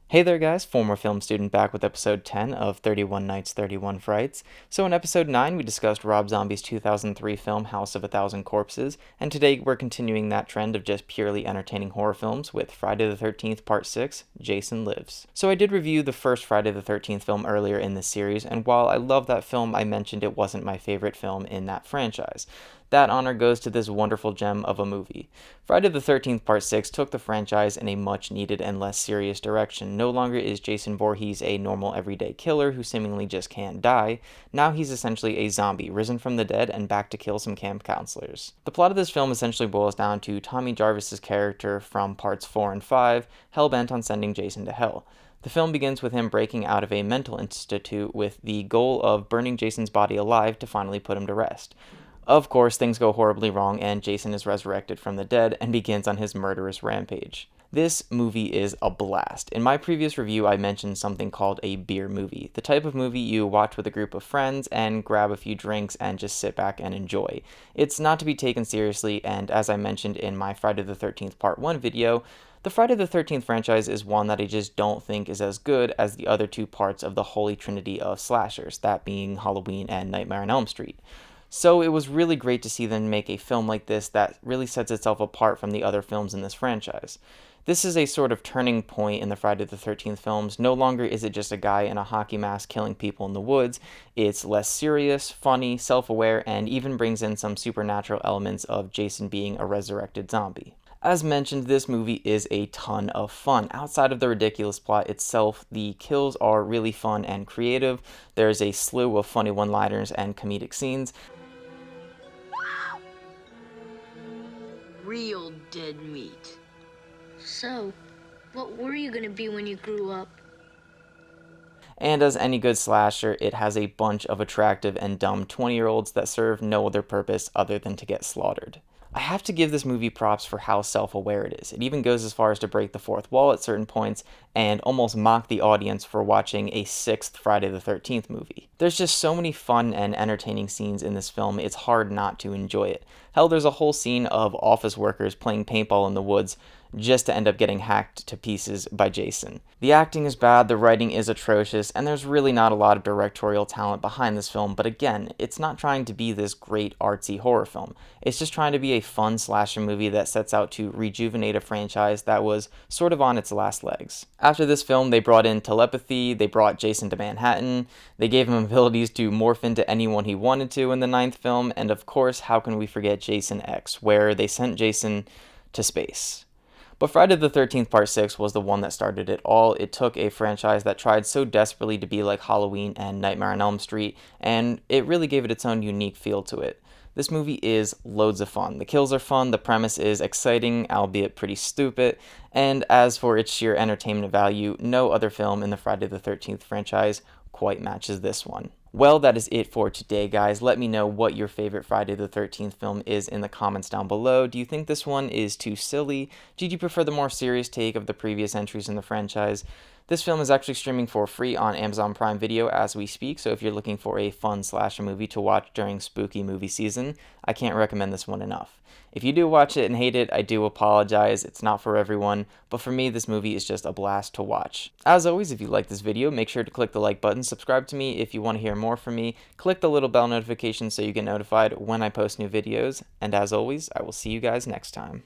Hey there guys, former film student back with episode 10 of 31 Nights, 31 Frights. So in episode 9 we discussed Rob Zombie's 2003 film House of a Thousand Corpses, and today we're continuing that trend of just purely entertaining horror films with Friday the 13th Part 6, Jason Lives. So I did review the first Friday the 13th film earlier in this series, and while I love that film, I mentioned it wasn't my favorite film in that franchise. That honor goes to this wonderful gem of a movie. Friday the 13th Part 6 took the franchise in a much needed and less serious direction. No longer is Jason Voorhees a normal everyday killer who seemingly just can't die. Now he's essentially a zombie, risen from the dead and back to kill some camp counselors. The plot of this film essentially boils down to Tommy Jarvis's character from parts 4 and 5, hell-bent on sending Jason to hell. The film begins with him breaking out of a mental institute with the goal of burning Jason's body alive to finally put him to rest. Of course, things go horribly wrong and Jason is resurrected from the dead and begins on his murderous rampage. This movie is a blast. In my previous review, I mentioned something called a beer movie, the type of movie you watch with a group of friends and grab a few drinks and just sit back and enjoy. It's not to be taken seriously, and as I mentioned in my Friday the 13th Part 1 video, the Friday the 13th franchise is one that I just don't think is as good as the other two parts of the holy trinity of slashers, that being Halloween and Nightmare on Elm Street. So it was really great to see them make a film like this that really sets itself apart from the other films in this franchise. This is a sort of turning point in the Friday the 13th films. No longer is it just a guy in a hockey mask killing people in the woods. It's less serious, funny, self-aware, and even brings in some supernatural elements of Jason being a resurrected zombie. As mentioned, this movie is a ton of fun. Outside of the ridiculous plot itself, the kills are really fun and creative. There's a slew of funny one-liners and comedic scenes. Real dead meat. So, what were you gonna be when you grew up? And as any good slasher, it has a bunch of attractive and dumb 20-year-olds that serve no other purpose other than to get slaughtered. I have to give this movie props for how self-aware it is. It even goes as far as to break the fourth wall at certain points and almost mock the audience for watching a sixth Friday the 13th movie. There's just so many fun and entertaining scenes in this film, it's hard not to enjoy it. Hell, there's a whole scene of office workers playing paintball in the woods just to end up getting hacked to pieces by Jason. The acting is bad, the writing is atrocious, and there's really not a lot of directorial talent behind this film, but again, it's not trying to be this great artsy horror film. It's just trying to be a fun slasher movie that sets out to rejuvenate a franchise that was sort of on its last legs. After this film, they brought in telepathy, they brought Jason to Manhattan, they gave him abilities to morph into anyone he wanted to in the ninth film, and of course, how can we forget Jason X, where they sent Jason to space. But Friday the 13th Part 6 was the one that started it all. It took a franchise that tried so desperately to be like Halloween and Nightmare on Elm Street, and it really gave it its own unique feel to it. This movie is loads of fun. The kills are fun, the premise is exciting, albeit pretty stupid, and as for its sheer entertainment value, no other film in the Friday the 13th franchise quite matches this one. Well, that is it for today, guys. Let me know what your favorite Friday the 13th film is in the comments down below. Do you think this one is too silly? Did you prefer the more serious take of the previous entries in the franchise? This film is actually streaming for free on Amazon Prime Video as we speak, so if you're looking for a fun slasher movie to watch during spooky movie season, I can't recommend this one enough. If you do watch it and hate it, I do apologize. It's not for everyone, but for me, this movie is just a blast to watch. As always, if you like this video, make sure to click the like button, subscribe to me if you want to hear more from me, click the little bell notification so you get notified when I post new videos, and as always, I will see you guys next time.